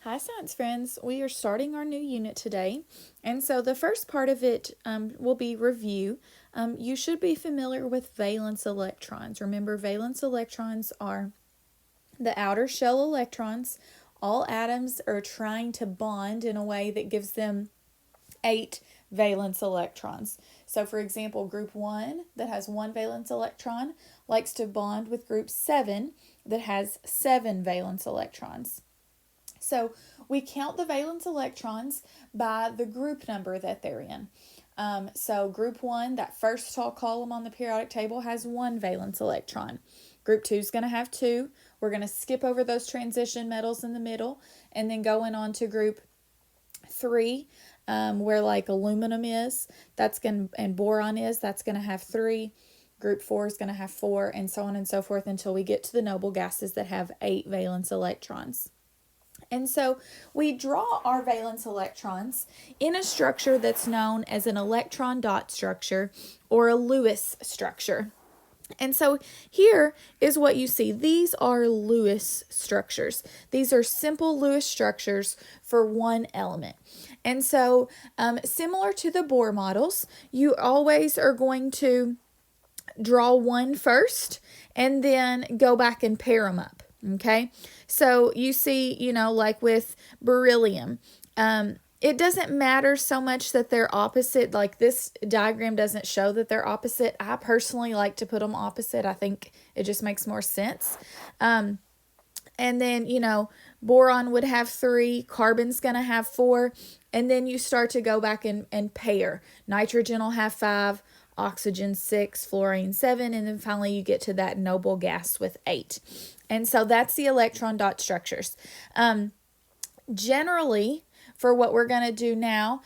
Hi, science friends. We are starting our new unit today. And so the first part of it will be review. You should be familiar with valence electrons. Remember, valence electrons are the outer shell electrons. All atoms are trying to bond in a way that gives them 8 valence electrons. So, for example, group 1 that has 1 valence electron likes to bond with group 7 that has 7 valence electrons. So we count the valence electrons by the group number that they're in. So group 1, that first tall column on the periodic table, has 1 valence electron. Group 2 is going to have 2. We're going to skip over those transition metals in the middle and then going on to group 3, where like aluminum is, and boron is, that's going to have 3. Group 4 is going to have 4, and so on and so forth until we get to the noble gases that have 8 valence electrons. And so we draw our valence electrons in a structure that's known as an electron dot structure or a Lewis structure. And so here is what you see. These are Lewis structures. These are simple Lewis structures for one element. And so similar to the Bohr models, you always are going to draw one first and then go back and pair them up. Okay, so you see, like with beryllium, it doesn't matter so much that they're opposite. Like this diagram doesn't show that they're opposite. I personally like to put them opposite. I think it just makes more sense. And then, boron would have 3, carbon's going to have 4, and then you start to go back and pair. Nitrogen will have 5, oxygen 6, fluorine 7, and then finally you get to that noble gas with 8. And so that's the electron dot structures. Generally, for what we're going to do now,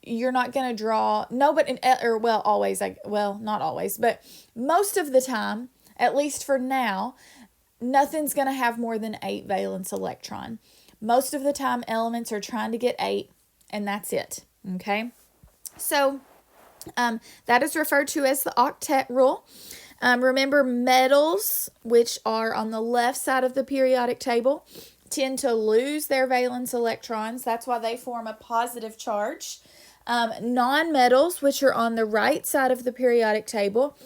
you're not going to draw, always, not always, but most of the time, at least for now, nothing's going to have more than 8 valence electron. Most of the time, elements are trying to get 8, and that's it. Okay? So, that is referred to as the octet rule. Remember, metals, which are on the left side of the periodic table, tend to lose their valence electrons. That's why they form a positive charge. Non-metals, which are on the right side of the periodic table,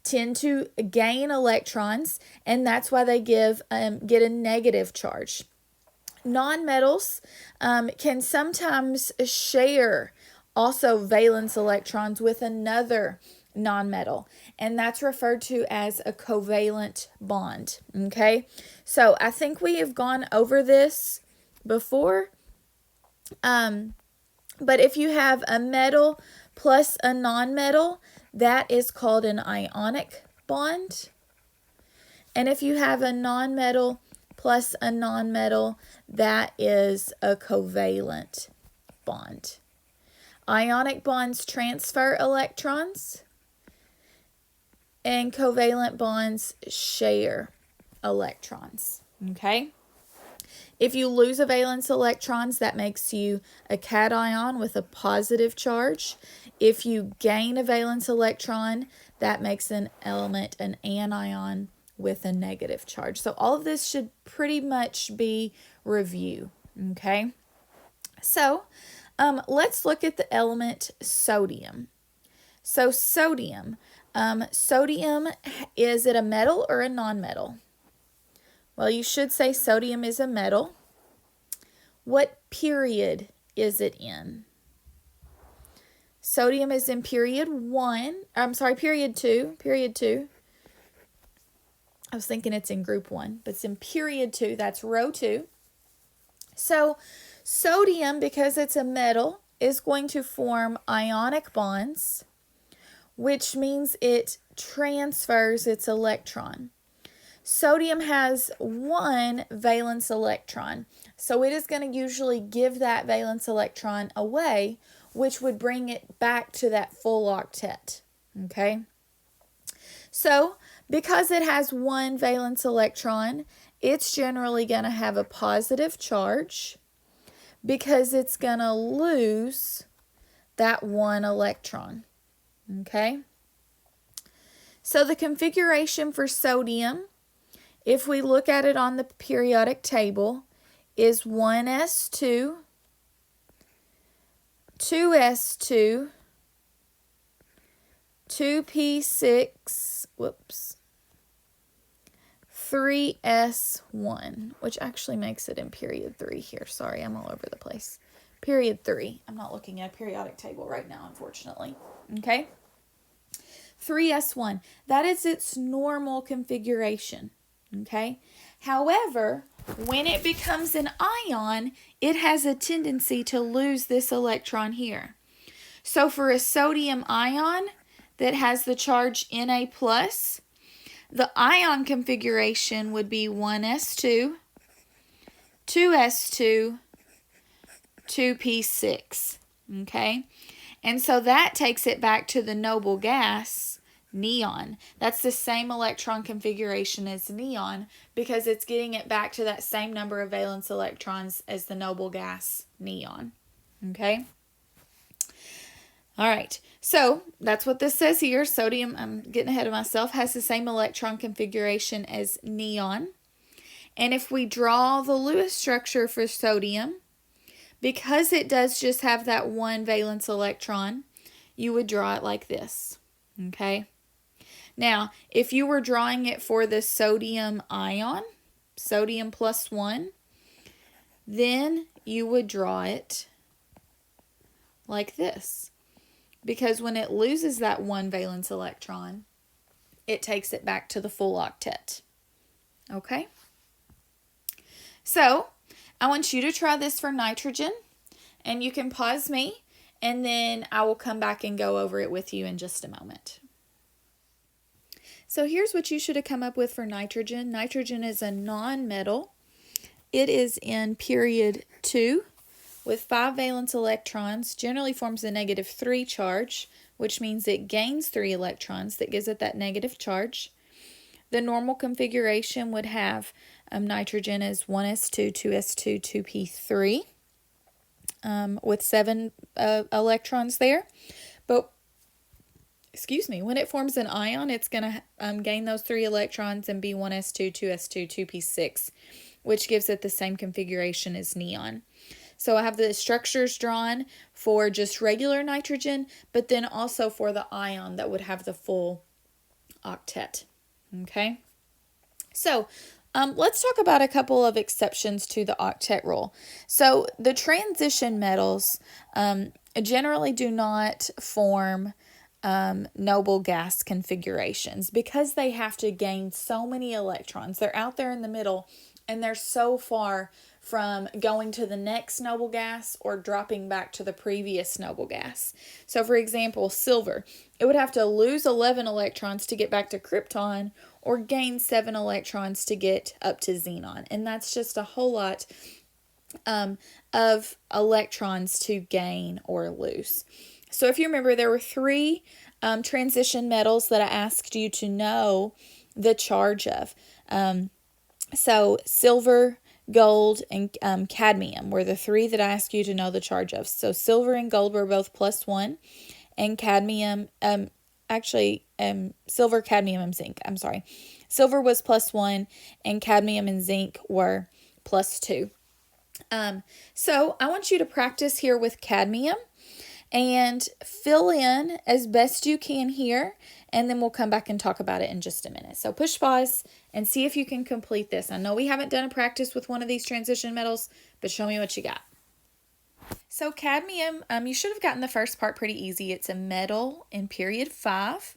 tend to gain electrons, and that's why they get a negative charge. Non-metals can sometimes share also valence electrons with another nonmetal, and that's referred to as a covalent bond. Okay, so I think we have gone over this before, but if you have a metal plus a nonmetal, that is called an ionic bond, and if you have a nonmetal plus a nonmetal, that is a covalent bond. Ionic bonds transfer electrons, and covalent bonds share electrons. Okay? If you lose a valence electrons, that makes you a cation with a positive charge. If you gain a valence electron, that makes an element an anion with a negative charge. So all of this should pretty much be review. Okay? So let's look at the element sodium. So sodium. Sodium, is it a metal or a nonmetal? Well, you should say sodium is a metal. What period is it in? Sodium is in period 2. Period 2. I was thinking it's in group 1, but it's in period 2. That's row 2. So sodium, because it's a metal, is going to form ionic bonds, which means it transfers its electron. Sodium has 1 valence electron, so it is going to usually give that valence electron away, which would bring it back to that full octet. Okay? So, because it has 1 valence electron, it's generally going to have a positive charge because it's going to lose that 1 electron. Okay? So the configuration for sodium, if we look at it on the periodic table, is 1s2, 2s2, 2p6, whoops, 3s1, which actually makes it in period 3 here. Sorry, I'm all over the place. Period 3. I'm not looking at a periodic table right now, unfortunately. Okay? 3s1. That is its normal configuration. Okay? However, when it becomes an ion, it has a tendency to lose this electron here. So for a sodium ion that has the charge Na+, the ion configuration would be 1s2, 2s2, 2p6. Okay? And so that takes it back to the noble gas, neon. That's the same electron configuration as neon because it's getting it back to that same number of valence electrons as the noble gas, neon. Okay? All right, so that's what this says here. Sodium, I'm getting ahead of myself, has the same electron configuration as neon. And if we draw the Lewis structure for sodium, because it does just have that one valence electron, you would draw it like this, okay? Now, if you were drawing it for the sodium ion, sodium +1, then you would draw it like this. Because when it loses that one valence electron, it takes it back to the full octet. Okay? So, I want you to try this for nitrogen, and you can pause me, and then I will come back and go over it with you in just a moment. So here's what you should have come up with for nitrogen. Nitrogen is a non-metal. It is in period 2 with 5 valence electrons, generally forms a -3 charge, which means it gains 3 electrons. That gives it that negative charge. The normal configuration would have nitrogen as 1s2, 2s2, 2p3 with 7 electrons there. But, when it forms an ion, it's going to gain those 3 electrons and be 1s2, 2s2, 2p6, which gives it the same configuration as neon. So I have the structures drawn for just regular nitrogen, but then also for the ion that would have the full octet. Okay? So let's talk about a couple of exceptions to the octet rule. So the transition metals generally do not form noble gas configurations because they have to gain so many electrons. They're out there in the middle and they're so far from going to the next noble gas or dropping back to the previous noble gas. So for example, silver, it would have to lose 11 electrons to get back to krypton or gain 7 electrons to get up to xenon. And that's just a whole lot of electrons to gain or lose. So if you remember, there were 3 transition metals that I asked you to know the charge of. So silver, gold, and cadmium were the 3 that I asked you to know the charge of. So silver and gold were both +1, and cadmium, silver, cadmium, and zinc. I'm sorry. Silver was +1, and cadmium and zinc were +2. So I want you to practice here with cadmium and fill in as best you can here, and then we'll come back and talk about it in just a minute. So push pause and see if you can complete this. I know we haven't done a practice with one of these transition metals, but show me what you got. So cadmium, you should have gotten the first part pretty easy. It's a metal in period 5.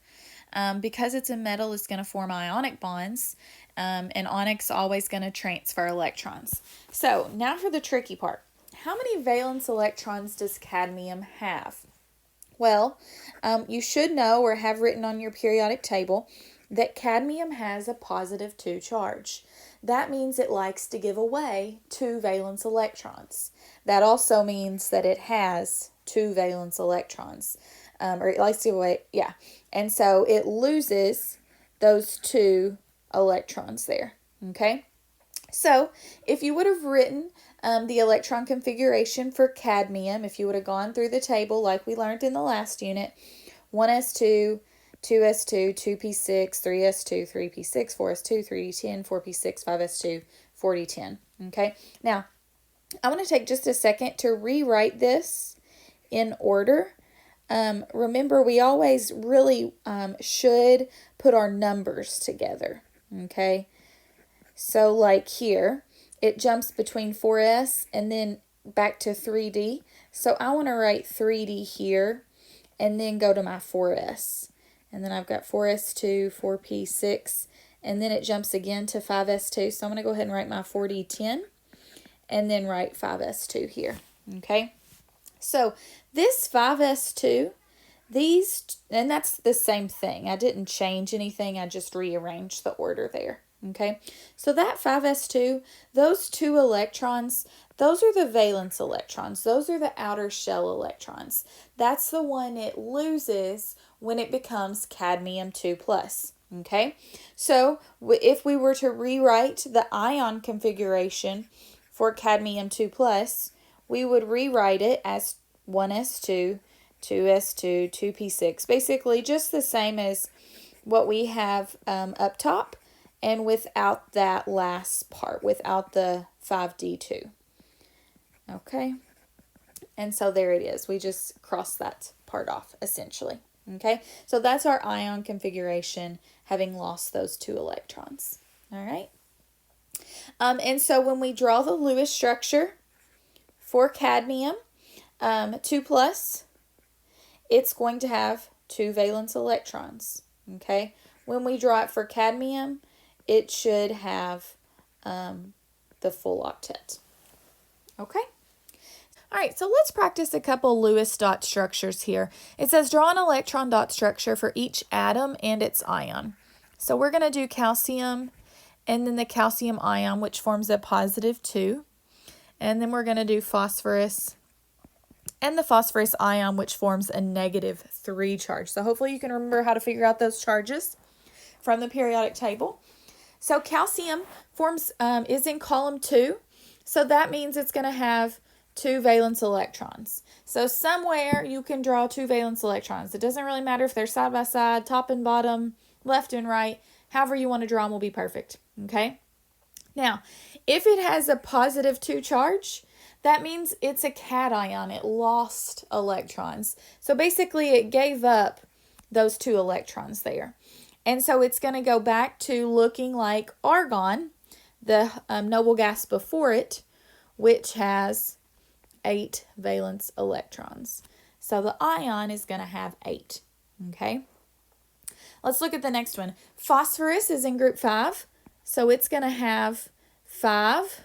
Because it's a metal, it's going to form ionic bonds, and onyx always going to transfer electrons. So now for the tricky part. How many valence electrons does cadmium have? Well, you should know or have written on your periodic table that cadmium has a +2 charge. That means it likes to give away 2 valence electrons. That also means that it has 2 valence electrons. Or it likes to give away, and so it loses those 2 electrons there, okay? So if you would have written the electron configuration for cadmium, if you would have gone through the table like we learned in the last unit, 1s2, 2s2, 2p6, 3s2, 3p6, 4s2, 3d10, 4p6, 5s2, 4d10, okay? Now, I want to take just a second to rewrite this in order. Remember, we always really should put our numbers together, okay? So like here, it jumps between 4S and then back to 3D. So I want to write 3D here and then go to my 4S. And then I've got 4S2, 4P6, and then it jumps again to 5S2. So I'm going to go ahead and write my 4D10 and then write 5S2 here, okay? So this 5S2, and that's the same thing. I didn't change anything. I just rearranged the order there. Okay, so that 5S2, those 2 electrons, those are the valence electrons. Those are the outer shell electrons. That's the one it loses when it becomes cadmium 2+. Okay, so if we were to rewrite the ion configuration for cadmium 2+, we would rewrite it as 1S2, 2S2, 2P6, basically just the same as what we have up top, and without that last part, without the 5D2. Okay, and so there it is. We just cross that part off, essentially. Okay, so that's our ion configuration, having lost those 2 electrons. All right, and so when we draw the Lewis structure for cadmium 2+, it's going to have 2 valence electrons. Okay, when we draw it for cadmium, it should have the full octet. Okay. All right, so let's practice a couple Lewis dot structures here. It says draw an electron dot structure for each atom and its ion. So we're going to do calcium and then the calcium ion, which forms a +2. And then we're going to do phosphorus and the phosphorus ion, which forms a -3 charge. So hopefully you can remember how to figure out those charges from the periodic table. So calcium is in column 2, so that means it's going to have 2 valence electrons. So somewhere you can draw 2 valence electrons. It doesn't really matter if they're side by side, top and bottom, left and right. However you want to draw them will be perfect. Okay. Now, if it has a +2 charge, that means it's a cation. It lost electrons. So basically it gave up those 2 electrons there. And so it's going to go back to looking like argon, the noble gas before it, which has 8 valence electrons. So the ion is going to have 8. Okay. Let's look at the next one. Phosphorus is in group 5. So it's going to have 5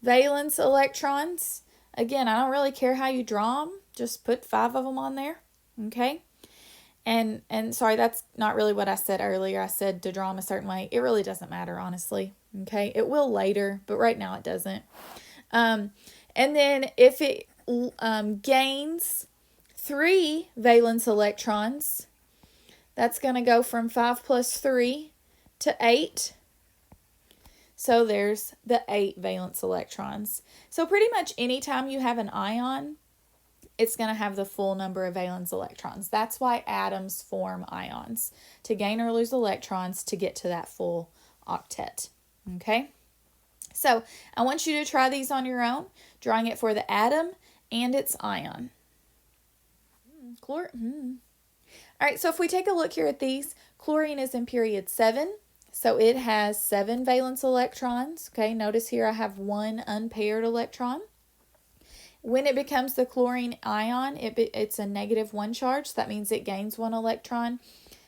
valence electrons. Again, I don't really care how you draw them. Just put 5 of them on there. Okay. And sorry, that's not really what I said earlier. I said to draw them a certain way. It really doesn't matter, honestly. Okay. It will later, but right now it doesn't. And then if it gains 3 valence electrons, that's going to go from 5 + 3 to 8. So there's the 8 valence electrons. So pretty much anytime you have an ion, it's going to have the full number of valence electrons. That's why atoms form ions, to gain or lose electrons to get to that full octet. Okay? So I want you to try these on your own, drawing it for the atom and its ion. All right, so if we take a look here at these, chlorine is in period 7. So it has 7 valence electrons. Okay, notice here I have 1 unpaired electron. When it becomes the chlorine ion, it's a -1 charge. That means it gains 1 electron.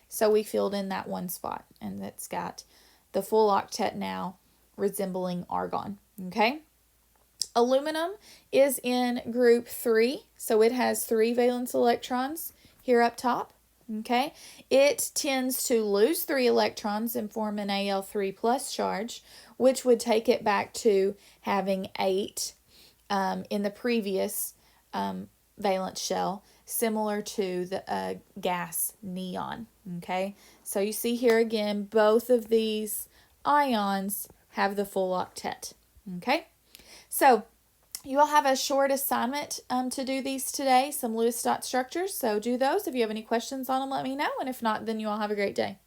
So we filled in that one spot, and it's got the full octet now, resembling argon. Okay. Aluminum is in group 3. So it has 3 valence electrons here up top. Okay, it tends to lose 3 electrons and form an Al3+ charge, which would take it back to having 8 in the previous valence shell, similar to the gas neon. Okay, so you see here again, both of these ions have the full octet. Okay, so you all have a short assignment to do these today, some Lewis dot structures. So do those. If you have any questions on them, let me know. And if not, then you all have a great day.